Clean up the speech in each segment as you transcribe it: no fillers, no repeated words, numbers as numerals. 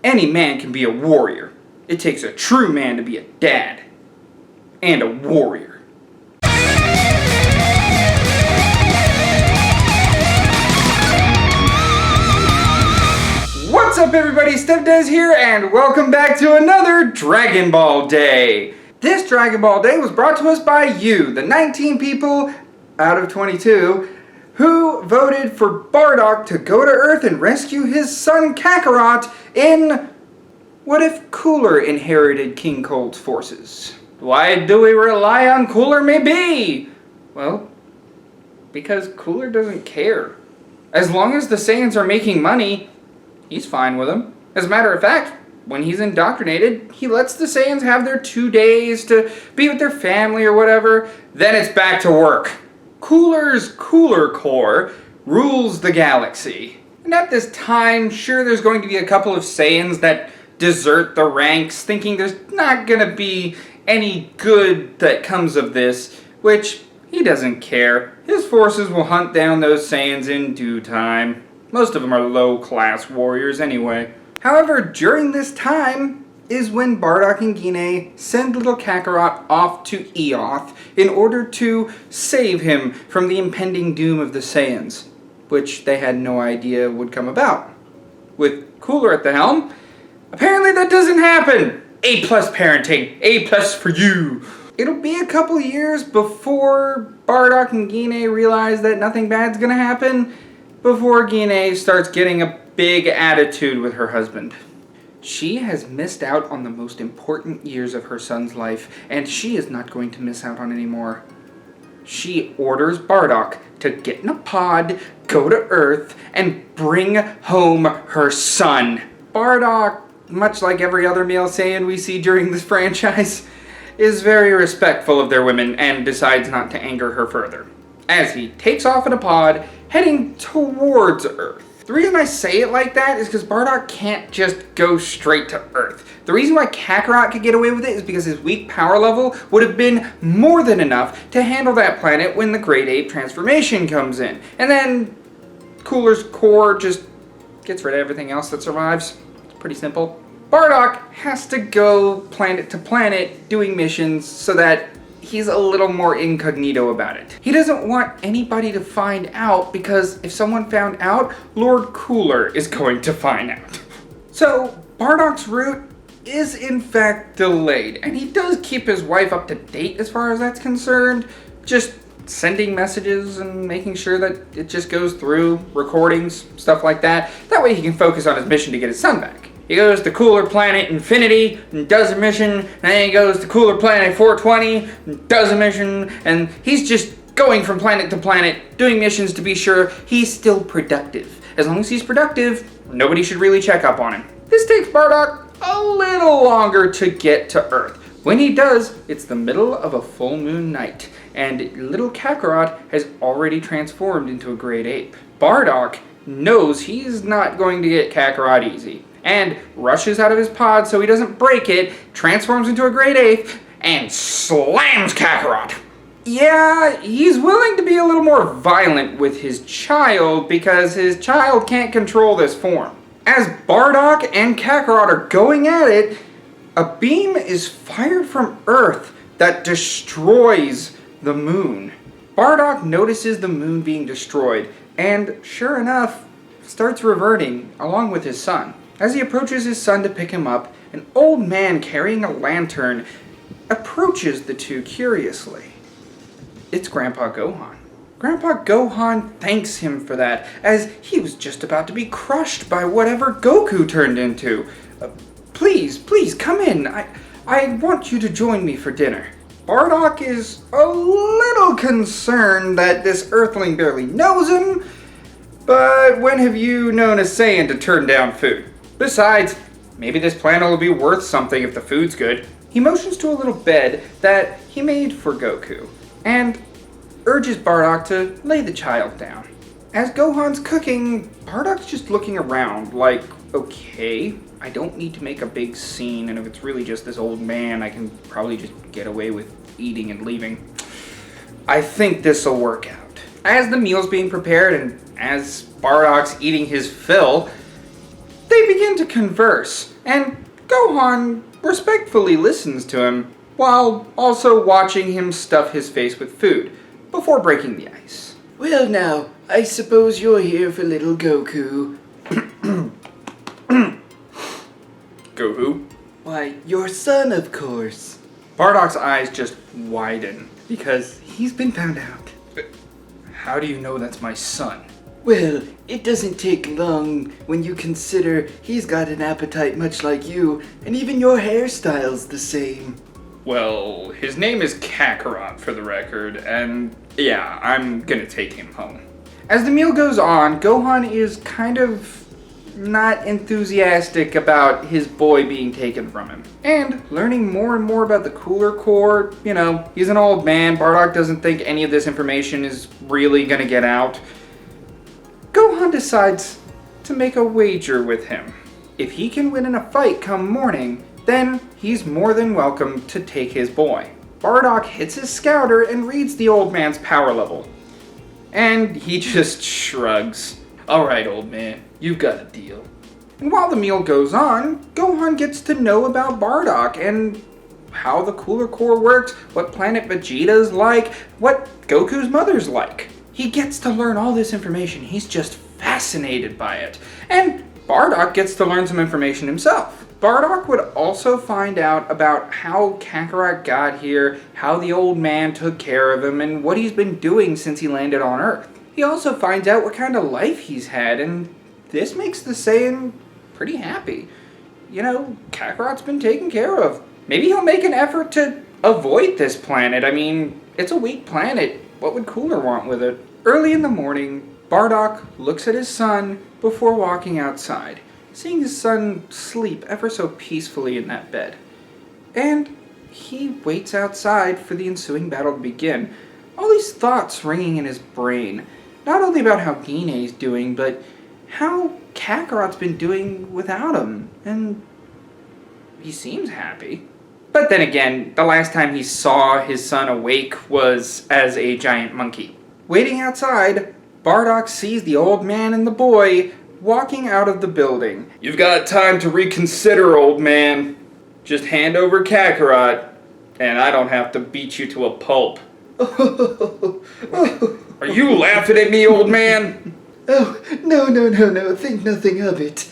Any man can be a warrior. It takes a true man to be a dad. And a warrior. What's up everybody, StevDeS here, and welcome back to another Dragon Ball Day. This Dragon Ball Day was brought to us by you, the 19 people out of 22, who voted for Bardock to go to Earth and rescue his son Kakarot in What If Cooler inherited King Cold's forces? Why do we rely on Cooler maybe? Well, because Cooler doesn't care. As long as the Saiyans are making money, he's fine with them. As a matter of fact, when he's indoctrinated, he lets the Saiyans have their 2 days to be with their family or whatever, then it's back to work. Cooler's Cooler Corps rules the galaxy. And at this time, sure, there's going to be a couple of Saiyans that desert the ranks, thinking there's not gonna be any good that comes of this, which he doesn't care. His forces will hunt down those Saiyans in due time. Most of them are low-class warriors anyway. However, during this time is when Bardock and Guinea send little Kakarot off to Eoth in order to save him from the impending doom of the Saiyans, which they had no idea would come about. With Cooler at the helm, apparently that doesn't happen! A+ parenting, A+ for you! It'll be a couple years before Bardock and Guinea realize that nothing bad's gonna happen, before Guinea starts getting a big attitude with her husband. She has missed out on the most important years of her son's life, and she is not going to miss out on any more. She orders Bardock to get in a pod, go to Earth, and bring home her son. Bardock, much like every other male Saiyan we see during this franchise, is very respectful of their women and decides not to anger her further, as he takes off in a pod, heading towards Earth. The reason I say it like that is because Bardock can't just go straight to Earth. The reason why Kakarot could get away with it is because his weak power level would have been more than enough to handle that planet when the Great Ape transformation comes in. And then Cooler's core just gets rid of everything else that survives. It's pretty simple. Bardock has to go planet to planet doing missions so that he's a little more incognito about it. He doesn't want anybody to find out because if someone found out, Lord Cooler is going to find out. So Bardock's route is in fact delayed, and he does keep his wife up to date as far as that's concerned, just sending messages and making sure that it just goes through, recordings, stuff like that. That way he can focus on his mission to get his son back. He goes to Cooler Planet Infinity and does a mission, and then he goes to Cooler Planet 420 and does a mission, and he's just going from planet to planet, doing missions to be sure he's still productive. As long as he's productive, nobody should really check up on him. This takes Bardock a little longer to get to Earth. When he does, it's the middle of a full moon night, and little Kakarot has already transformed into a great ape. Bardock knows he's not going to get Kakarot easy, and rushes out of his pod so he doesn't break it, transforms into a great ape, and slams Kakarot. Yeah, he's willing to be a little more violent with his child because his child can't control this form. As Bardock and Kakarot are going at it, a beam is fired from Earth that destroys the moon. Bardock notices the moon being destroyed, and sure enough, starts reverting along with his son. As he approaches his son to pick him up, an old man carrying a lantern approaches the two curiously. It's Grandpa Gohan. Grandpa Gohan thanks him for that, as he was just about to be crushed by whatever Goku turned into. Please, come in. I want you to join me for dinner. Bardock is a little concerned that this Earthling barely knows him, but when have you known a Saiyan to turn down food? Besides, maybe this planet will be worth something if the food's good. He motions to a little bed that he made for Goku, and urges Bardock to lay the child down. As Gohan's cooking, Bardock's just looking around like, okay, I don't need to make a big scene, and if it's really just this old man, I can probably just get away with eating and leaving. I think this'll work out. As the meal's being prepared and as Bardock's eating his fill, They begin to converse, and Gohan respectfully listens to him, while also watching him stuff his face with food, before breaking the ice. Well now, I suppose you're here for little Goku. Goku? Why, your son, of course. Bardock's eyes just widen, because he's been found out. How do you know that's my son? Well, it doesn't take long when you consider he's got an appetite much like you, and even your hairstyle's the same. Well, his name is Kakarot, for the record, and yeah, I'm gonna take him home. As the meal goes on, Gohan is kind of not enthusiastic about his boy being taken from him. And learning more and more about the Cooler Core, he's an old man. Bardock doesn't think any of this information is really gonna get out. Gohan decides to make a wager with him. If he can win in a fight come morning, then he's more than welcome to take his boy. Bardock hits his scouter and reads the old man's power level. And he just shrugs. Alright, old man, you've got a deal. And while the meal goes on, Gohan gets to know about Bardock and how the Cooler Core works, what planet Vegeta's like, what Goku's mother's like. He gets to learn all this information. He's just fascinated by it. And Bardock gets to learn some information himself. Bardock would also find out about how Kakarot got here, how the old man took care of him, and what he's been doing since he landed on Earth. He also finds out what kind of life he's had, and this makes the Saiyan pretty happy. Kakarot's been taken care of. Maybe he'll make an effort to avoid this planet. I mean, it's a weak planet. What would Cooler want with it? Early in the morning, Bardock looks at his son before walking outside, seeing his son sleep ever so peacefully in that bed. And he waits outside for the ensuing battle to begin, all these thoughts ringing in his brain, not only about how Gine's doing, but how Kakarot's been doing without him, and he seems happy. But then again, the last time he saw his son awake was as a giant monkey. Waiting outside, Bardock sees the old man and the boy walking out of the building. You've got time to reconsider, old man. Just hand over Kakarot, and I don't have to beat you to a pulp. Are you laughing at me, old man? Oh, no, think nothing of it.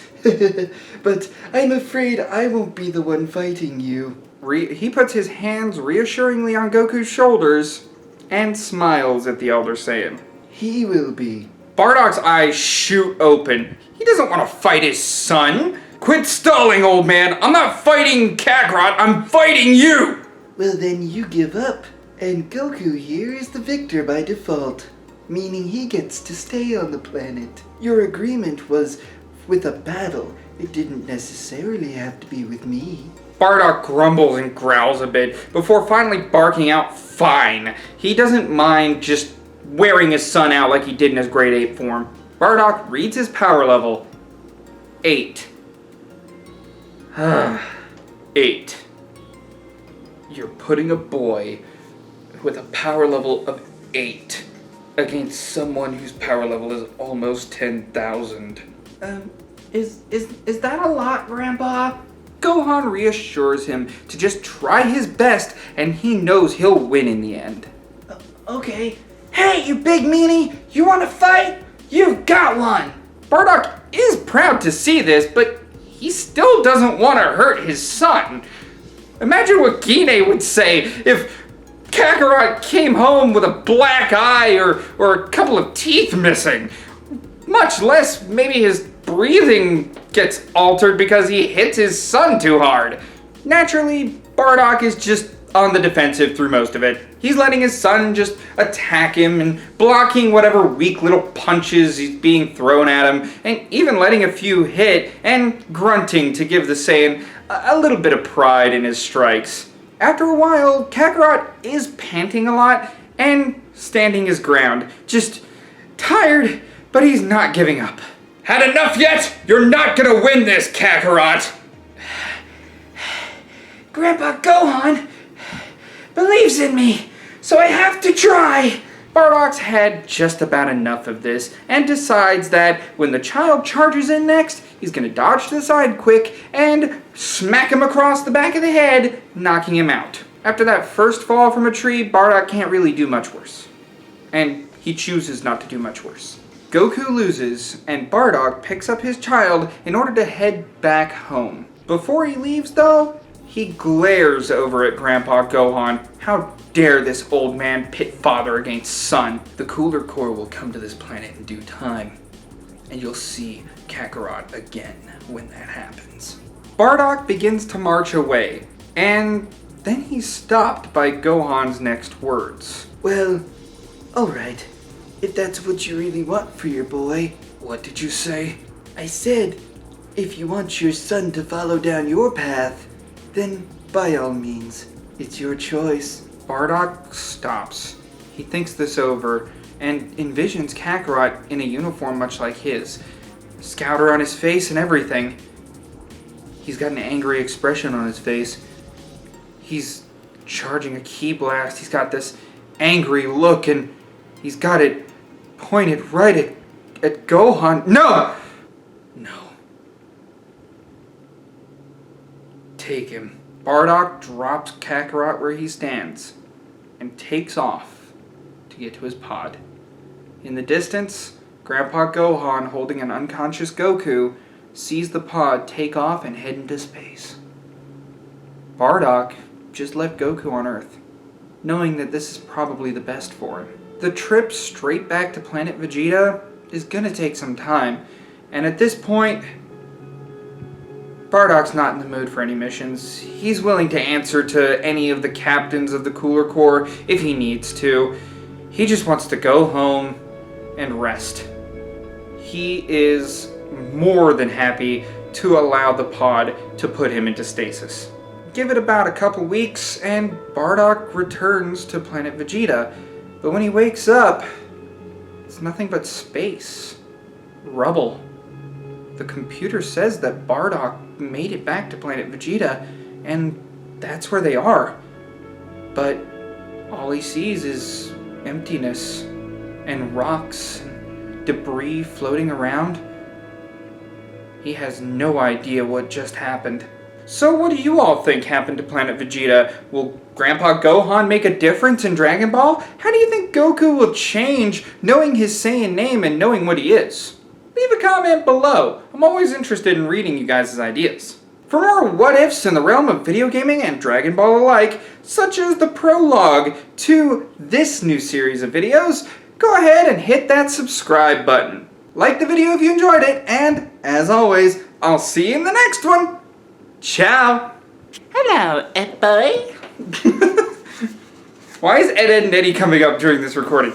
But I'm afraid I won't be the one fighting you. He puts his hands reassuringly on Goku's shoulders and smiles at the Elder Saiyan. He will be. Bardock's eyes shoot open. He doesn't want to fight his son. Quit stalling, old man. I'm not fighting Kakarot. I'm fighting you. Well, then you give up. And Goku here is the victor by default, meaning he gets to stay on the planet. Your agreement was with a battle. It didn't necessarily have to be with me. Bardock grumbles and growls a bit before finally barking out fine. He doesn't mind just wearing his son out like he did in his grade 8 form. Bardock reads his power level. 8. 8. You're putting a boy with a power level of 8 against someone whose power level is almost 10,000. Is that a lot, Grandpa? Gohan reassures him to just try his best, and he knows he'll win in the end. Okay. Hey, you big meanie! You want to fight? You've got one! Bardock is proud to see this, but he still doesn't want to hurt his son. Imagine what Gine would say if Kakarot came home with a black eye or a couple of teeth missing. Much less maybe his breathing gets altered because he hits his son too hard. Naturally, Bardock is just on the defensive through most of it. He's letting his son just attack him and blocking whatever weak little punches he's being thrown at him, and even letting a few hit and grunting to give the Saiyan a little bit of pride in his strikes. After a while, Kakarot is panting a lot and standing his ground. Just tired, but he's not giving up. Had enough yet? You're not gonna win this, Kakarot! Grandpa Gohan believes in me, so I have to try. Bardock's had just about enough of this and decides that when the child charges in next, he's going to dodge to the side quick and smack him across the back of the head, knocking him out. After that first fall from a tree, Bardock can't really do much worse. And he chooses not to do much worse. Goku loses, and Bardock picks up his child in order to head back home. Before he leaves, though, he glares over at Grandpa Gohan. How dare this old man pit father against son? The Cooler Core will come to this planet in due time, and you'll see Kakarot again when that happens. Bardock begins to march away, and then he's stopped by Gohan's next words. Well, alright. If that's what you really want for your boy. What did you say? I said, if you want your son to follow down your path, then by all means, it's your choice. Bardock stops. He thinks this over and envisions Kakarot in a uniform much like his. Scouter on his face and everything. He's got an angry expression on his face. He's charging a ki blast. He's got this angry look and he's got it pointed right at Gohan. No! No. Take him. Bardock drops Kakarot where he stands and takes off to get to his pod. In the distance, Grandpa Gohan, holding an unconscious Goku, sees the pod take off and head into space. Bardock just left Goku on Earth, knowing that this is probably the best for him. The trip straight back to planet Vegeta is gonna take some time, and at this point, Bardock's not in the mood for any missions. He's willing to answer to any of the captains of the Cooler Core if he needs to. He just wants to go home and rest. He is more than happy to allow the pod to put him into stasis. Give it about a couple weeks and Bardock returns to planet Vegeta. But when he wakes up, it's nothing but space. Rubble. The computer says that Bardock made it back to planet Vegeta, and that's where they are. But all he sees is emptiness and rocks and debris floating around. He has no idea what just happened. So what do you all think happened to planet Vegeta? Will Grandpa Gohan make a difference in Dragon Ball? How do you think Goku will change knowing his Saiyan name and knowing what he is? Leave a comment below. I'm always interested in reading you guys' ideas. For more what-ifs in the realm of video gaming and Dragon Ball alike, such as the prologue to this new series of videos, go ahead and hit that subscribe button. Like the video if you enjoyed it, and as always, I'll see you in the next one. Ciao! Hello, Ed Boy. Why is Ed, Ed, and Eddie coming up during this recording?